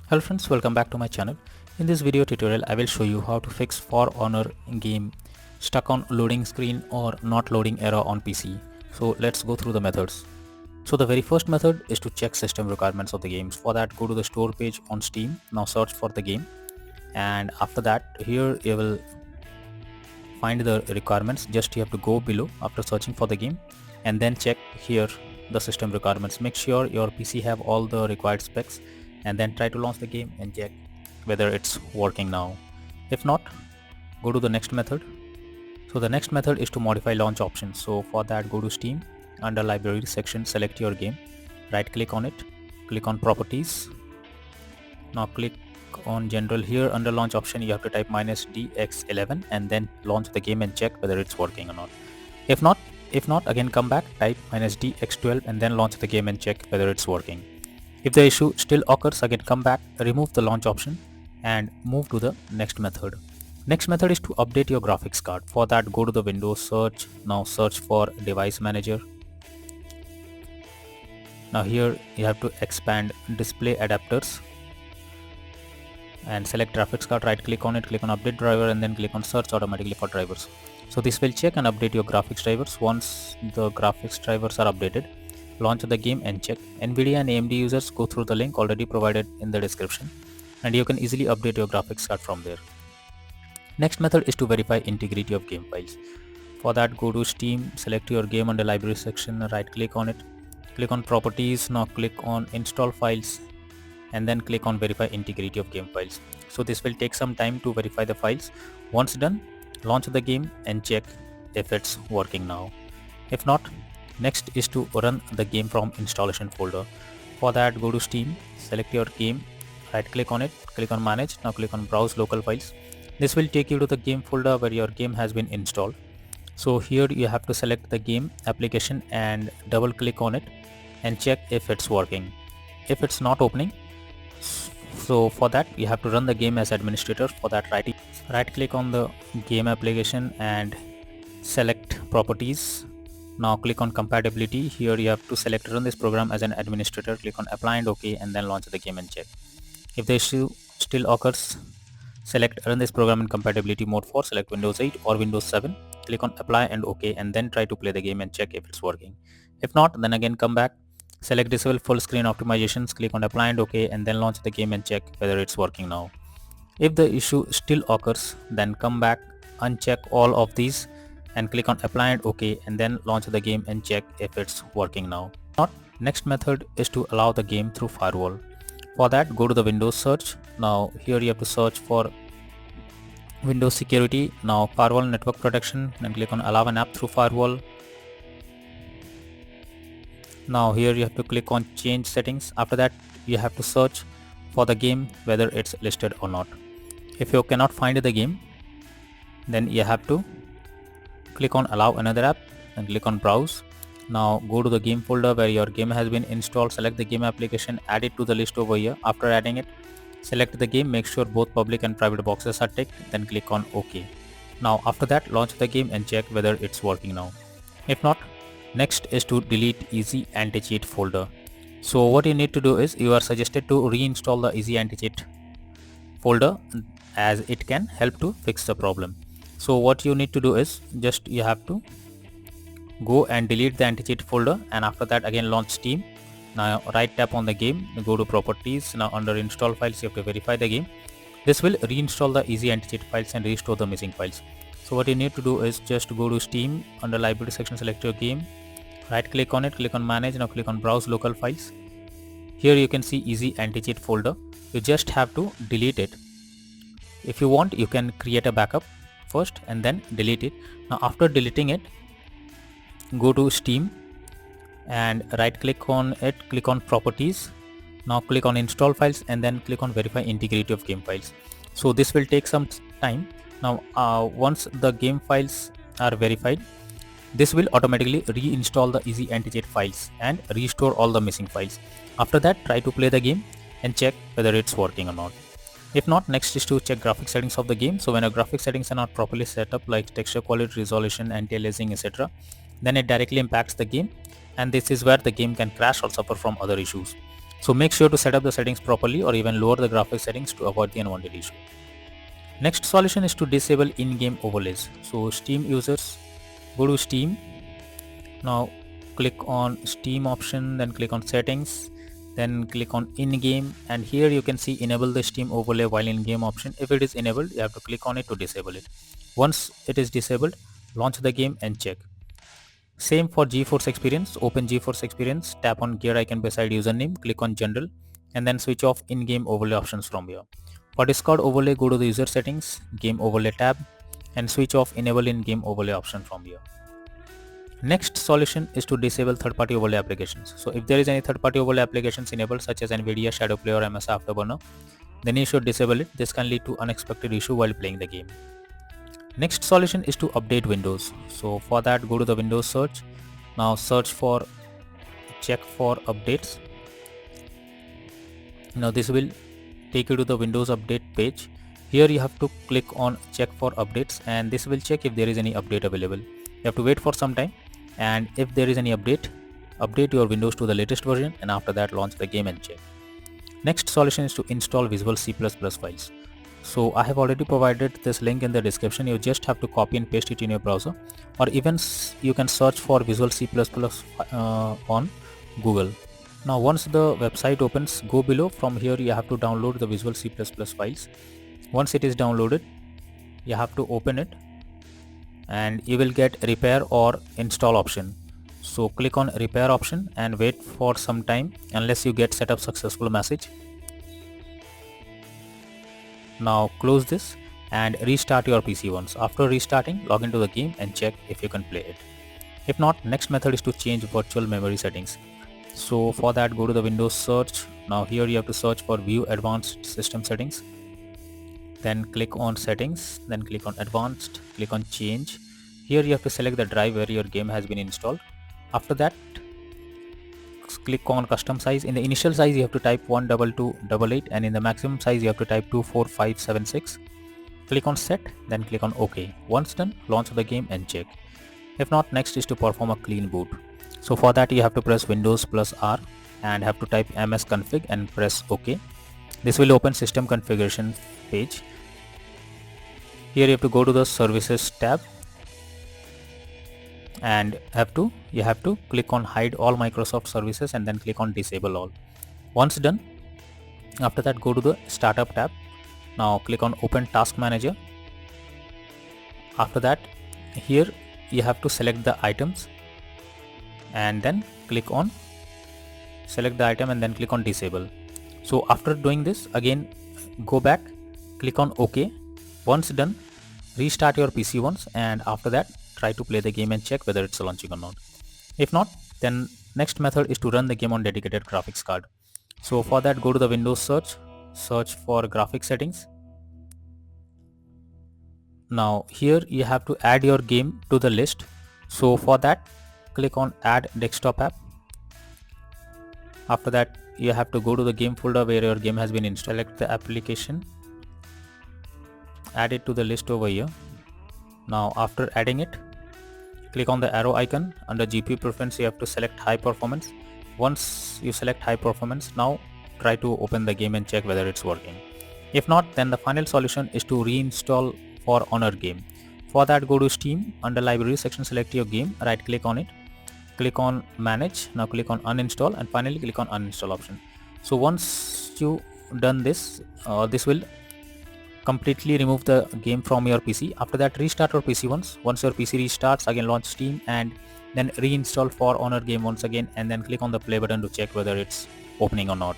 Hello friends, welcome back to my channel. In this video tutorial, I will show you how to fix For Honor game stuck on loading screen or not loading error on PC. So let's go through the methods. So the very first method is to check system requirements of the games. For that, go to the store page on Steam. Now search for the game, and after that, here you will find the requirements. Just you have to go below after searching for the game and then check here the system requirements. Make sure your PC have all the required specs and then try to launch the game and check whether it's working now. If not, go to the next method. So the next method is to modify launch options. So for that, go to Steam, under library section, select your game, right click on it, click on properties. Now click on general. Here under launch option you have to type -dx11 and then launch the game and check whether it's working or not. If not, again come back, type -dx12 and then launch the game and check whether it's working. If the issue still occurs, again come back, remove the launch option and move to the next method. Next method is to update your graphics card. For that, go to the Windows search. Now search for device manager. Now here you have to expand display adapters and select graphics card, right click on it, click on update driver and then click on search automatically for drivers. So this will check and update your graphics drivers. Once the graphics drivers are updated, launch the game and check. Nvidia and AMD users, go through the link already provided in the description and you can easily update your graphics card from there. Next method is to verify integrity of game files. For that, go to Steam, select your game under library section, right click on it, click on properties. Now click on install files and then click on verify integrity of game files. So this will take some time to verify the files. Once done, launch the game and check if it's working now. If not, next is to run the game from installation folder. For that, go to Steam, select your game, right click on it, click on manage. Now click on browse local files. This will take you to the game folder where your game has been installed. So here you have to select the game application and double click on it and check if it's working. If it's not opening, so for that you have to run the game as administrator. For that, right click on the game application and select properties. Now click on compatibility. Here you have to select run this program as an administrator, click on apply and OK and then launch the game and check. If the issue still occurs, select run this program in compatibility mode for select Windows 8 or Windows 7, click on apply and OK and then try to play the game and check if it's working. If not, then again come back, select disable full screen optimizations, click on apply and OK and then launch the game and check whether it's working now. If the issue still occurs, then come back, uncheck all of these and click on apply and OK and then launch the game and check if it's working now. Next method is to allow the game through firewall. For that, go to the Windows search. Now here you have to search for Windows security. Now firewall network protection and click on allow an app through firewall. Now here you have to click on change settings. After that, you have to search for the game whether it's listed or not. If you cannot find the game, then you have to click on allow another app and click on browse. Now go to the game folder where your game has been installed, select the game application, add it to the list over here. After adding it, select the game, make sure both public and private boxes are ticked, then click on OK. Now after that, launch the game and check whether it's working now. If not, next is to delete easy anti-cheat folder. So what you need to do is, you are suggested to reinstall the easy anti-cheat folder as it can help to fix the problem. So what you need to do is, just you have to go and delete the anti-cheat folder and after that again launch Steam. Now right tap on the game, go to properties. Now under install files you have to verify the game. This will reinstall the easy anti-cheat files and restore the missing files. So what you need to do is just go to Steam, under library section, select your game, right click on it, click on manage. Now click on browse local files. Here you can see easy anti-cheat folder. You just have to delete it. If you want, you can create a backup first and then delete it. Now after deleting it, go to Steam and right click on it, click on properties. Now click on install files and then click on verify integrity of game files. So this will take some time. Now once the game files are verified, this will automatically reinstall the easy anti-cheat files and restore all the missing files. After that, try to play the game and check whether it's working or not. If not, next is to check graphic settings of the game. So when your graphic settings are not properly set up, like texture quality, resolution, anti-aliasing, etc., then it directly impacts the game and this is where the game can crash or suffer from other issues. So make sure to set up the settings properly or even lower the graphics settings to avoid the unwanted issue. Next solution is to disable in-game overlays. So Steam users, go to Steam. Now click on Steam option, then click on settings, then click on in-game, and here you can see enable the Steam overlay while in-game option. If it is enabled, you have to click on it to disable it. Once it is disabled, launch the game and check. Same for GeForce Experience. Open GeForce Experience, tap on gear icon beside username, click on general, and then switch off in-game overlay options from here. For Discord overlay, go to the user settings, game overlay tab, and switch off enable in-game overlay option from here. Next solution is to disable third-party overlay applications. So if there is any third-party overlay applications enabled such as NVIDIA Shadowplay or MS Afterburner, then you should disable it. This can lead to unexpected issue while playing the game. Next solution is to update Windows. So for that, go to the Windows search. Now search for check for updates. Now this will take you to the Windows update page. Here you have to click on check for updates, and this will check if there is any update available. You have to wait for some time, and if there is any update, update your Windows to the latest version, and after that launch the game and check. Next solution is to install Visual C++ files. So I have already provided this link in the description. You just have to copy and paste it in your browser, or even you can search for Visual C++ on Google. Now once the website opens, go below. From here you have to download the Visual C++ files. Once it is downloaded, you have to open it, and you will get repair or install option. So click on repair option and wait for some time unless you get setup successful message. Now close this and restart your PC once. After restarting, log into the game and check if you can play it. If not, next method is to change virtual memory settings. So for that, go to the Windows search. Now here you have to search for view advanced system settings. Then click on settings, then click on advanced, click on change. Here you have to select the drive where your game has been installed. After that, click on custom size. In the initial size you have to type 12288, and in the maximum size you have to type 24576. Click on set, then click on OK. Once done, launch the game and check. If not, next is to perform a clean boot. So for that you have to press Windows plus R and have to type msconfig and press OK. This will open system configuration page. Here you have to go to the services tab and you have to click on hide all Microsoft services and then click on disable all. Once done, after that go to the startup tab. Now click on open task manager. After that, here you have to select the items and then click on select the item and then click on disable. So after doing this, again go back, click on OK. Once done, restart your PC once, and after that try to play the game and check whether it's launching or not. If not, then next method is to run the game on dedicated graphics card. So for that, go to the Windows search for graphics settings. Now here you have to add your game to the list. So for that, click on add desktop app. After that, you have to go to the game folder where your game has been installed. Select the application, add it to the list over here. Now after adding it, click on the arrow icon. Under GPU preference you have to select high performance. Once you select high performance, now try to open the game and check whether it's working. If not, then the final solution is to reinstall for Honor game. For that, go to Steam, under library section select your game, right click on it, click on manage. Now click on uninstall and finally click on uninstall option. So once you done this, this will completely remove the game from your PC. After that, restart your PC once. Once your PC restarts, again launch Steam and then reinstall For Honor game once again, and then click on the play button to check whether it's opening or not.